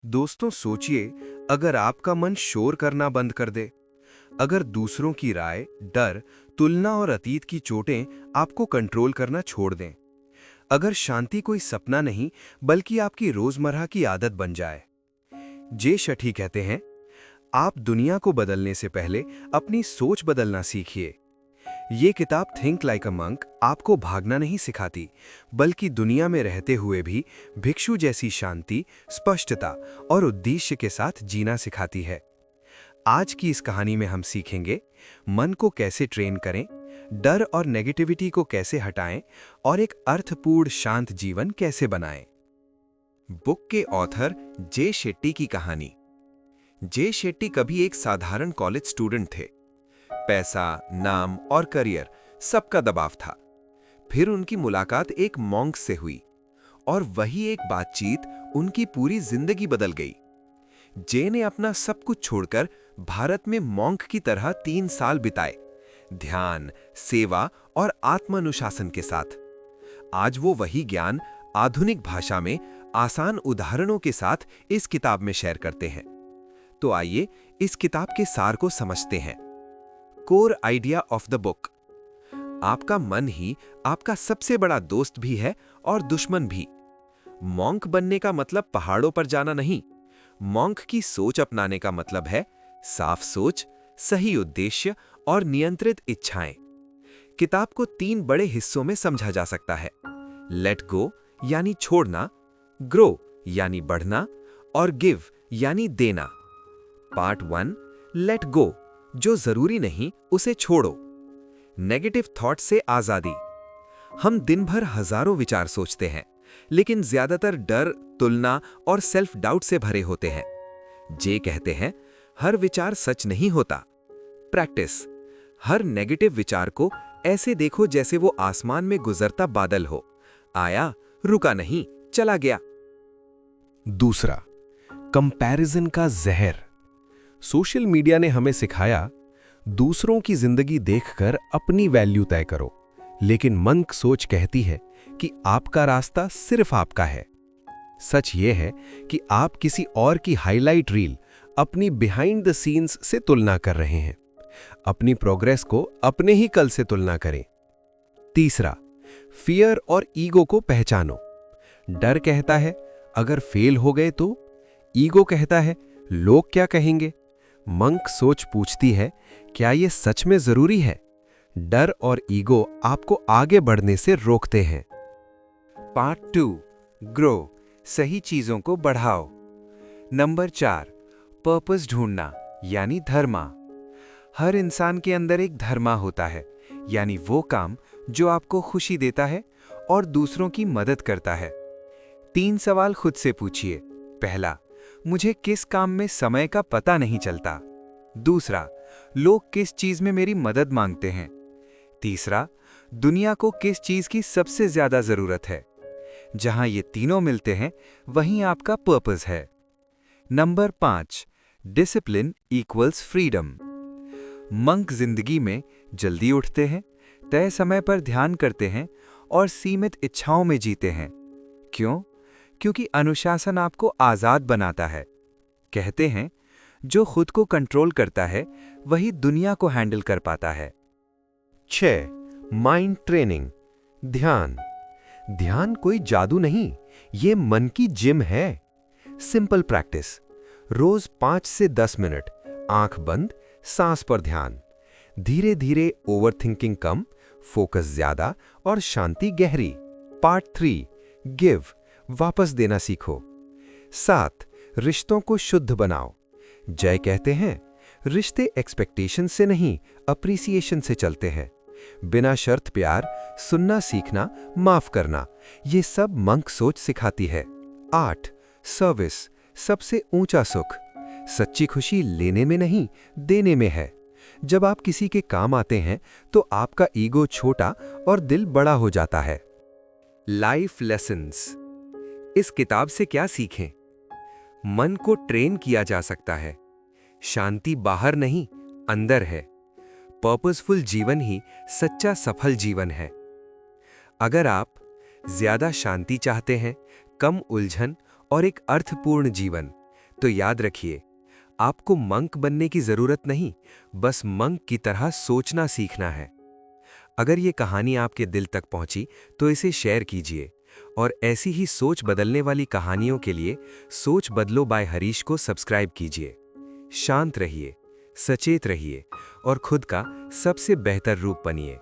दोस्तों सोचिए, अगर आपका मन शोर करना बंद कर दे, अगर दूसरों की राय, डर, तुलना और अतीत की चोटें आपको कंट्रोल करना छोड़ दें, अगर शांति कोई सपना नहीं बल्कि आपकी रोजमर्रा की आदत बन जाए। जे शठी कहते हैं, आप दुनिया को बदलने से पहले अपनी सोच बदलना सीखिए। ये किताब थिंक लाइक अ मंक आपको भागना नहीं सिखाती, बल्कि दुनिया में रहते हुए भी भिक्षु जैसी शांति, स्पष्टता और उद्देश्य के साथ जीना सिखाती है। आज की इस कहानी में हम सीखेंगे मन को कैसे ट्रेन करें, डर और नेगेटिविटी को कैसे हटाएं और एक अर्थपूर्ण शांत जीवन कैसे बनाएं। बुक के ऑथर जे शेट्टी की कहानी। जे शेट्टी कभी एक साधारण कॉलेज स्टूडेंट थे। पैसा, नाम और करियर सबका दबाव था। फिर उनकी मुलाकात एक मॉन्क से हुई और वही एक बातचीत उनकी पूरी जिंदगी बदल गई। जे ने अपना सब कुछ छोड़कर भारत में मॉन्क की तरह 3 साल बिताए, ध्यान, सेवा और आत्मानुशासन के साथ। आज वो वही ज्ञान आधुनिक भाषा में आसान उदाहरणों के साथ इस किताब में शेयर करते हैं। तो आइए इस किताब के सार को समझते हैं। Core idea of the book. आपका मन ही आपका सबसे बड़ा दोस्त भी है और दुश्मन भी। मॉन्क बनने का मतलब पहाड़ों पर जाना नहीं। मॉन्क की सोच अपनाने का मतलब है साफ सोच, सही उद्देश्य और नियंत्रित इच्छाएं। किताब को 3 बड़े हिस्सों में समझा जा सकता है। लेट गो यानी छोड़ना, ग्रो यानी बढ़ना और गिव यानी देना। पार्ट 1, लेट गो, जो जरूरी नहीं उसे छोड़ो। नेगेटिव थॉट से आजादी। हम दिन भर हजारों विचार सोचते हैं, लेकिन ज्यादातर डर, तुलना और सेल्फ डाउट से भरे होते हैं। जे कहते हैं, हर विचार सच नहीं होता। प्रैक्टिस। हर नेगेटिव विचार को ऐसे देखो जैसे वो आसमान में गुजरता बादल हो। आया, रुका नहीं, चला गया। दूसरा, कंपैरिजन का जहर। सोशल मीडिया ने हमें सिखाया, दूसरों की जिंदगी देखकर अपनी वैल्यू तय करो, लेकिन मंक सोच कहती है कि आपका रास्ता सिर्फ आपका है। सच यह है कि आप किसी और की हाईलाइट रील अपनी बिहाइंड द सीन्स से तुलना कर रहे हैं। अपनी प्रोग्रेस को अपने ही कल से तुलना करें। तीसरा, फियर और ईगो को पहचानो। डर कहता है अगर फेल हो गए तो, ईगो कहता है लोग क्या कहेंगे। मंक सोच पूछती है, क्या यह सच में जरूरी है? डर और ईगो आपको आगे बढ़ने से रोकते हैं। पार्ट 2, ग्रो, सही चीजों को बढ़ाओ। नंबर 4, पर्पस ढूंढना यानी धर्मा। हर इंसान के अंदर एक धर्मा होता है, यानी वो काम जो आपको खुशी देता है और दूसरों की मदद करता है। 3 सवाल खुद से पूछिए। पहला, मुझे किस काम में समय का पता नहीं चलता। दूसरा, लोग किस चीज में मेरी मदद मांगते हैं। तीसरा, दुनिया को किस चीज की सबसे ज्यादा जरूरत है। जहां ये तीनों मिलते हैं वहीं आपका पर्पस है। Number 5, discipline equals freedom. Monk जिंदगी में जल्दी उठते हैं, तय समय पर ध्यान करते हैं और सीमित इच्छाओं में जीते हैं। क्यों? क्योंकि अनुशासन आपको आजाद बनाता है। कहते हैं, जो खुद को कंट्रोल करता है वही दुनिया को हैंडल कर पाता है। 6, माइंड ट्रेनिंग, ध्यान। ध्यान कोई जादू नहीं, ये मन की जिम है। सिंपल प्रैक्टिस, रोज 5 से 10 मिनट, आंख बंद, सांस पर ध्यान। धीरे धीरे ओवरथिंकिंग कम, फोकस ज्यादा और शांति गहरी। पार्ट 3, गिव, वापस देना सीखो। 7, रिश्तों को शुद्ध बनाओ। जय कहते हैं, रिश्ते एक्सपेक्टेशन से नहीं, अप्रिसिएशन से चलते हैं। बिना शर्त प्यार, सुनना सीखना, माफ करना, ये सब मंक सोच सिखाती है। 8, सर्विस, सबसे ऊंचा सुख। सच्ची खुशी लेने में नहीं, देने में है। जब आप किसी के काम आते हैं तो आपका ईगो छोटा और दिल बड़ा हो जाता है। Life lessons. इस किताब से क्या सीखें? मन को ट्रेन किया जा सकता है। शांति बाहर नहीं, अंदर है। पर्पसफुल जीवन ही सच्चा सफल जीवन है। अगर आप ज्यादा शांति चाहते हैं, कम उलझन और एक अर्थपूर्ण जीवन, तो याद रखिए, आपको मंक बनने की जरूरत नहीं, बस मंक की तरह सोचना सीखना है। अगर ये कहानी आपके दिल तक पहुंची तो इसे शेयर कीजिए और ऐसी ही सोच बदलने वाली कहानियों के लिए सोच बदलो बाय हरीश को सब्सक्राइब कीजिए। शांत रहिए, सचेत रहिए और खुद का सबसे बेहतर रूप बनिए।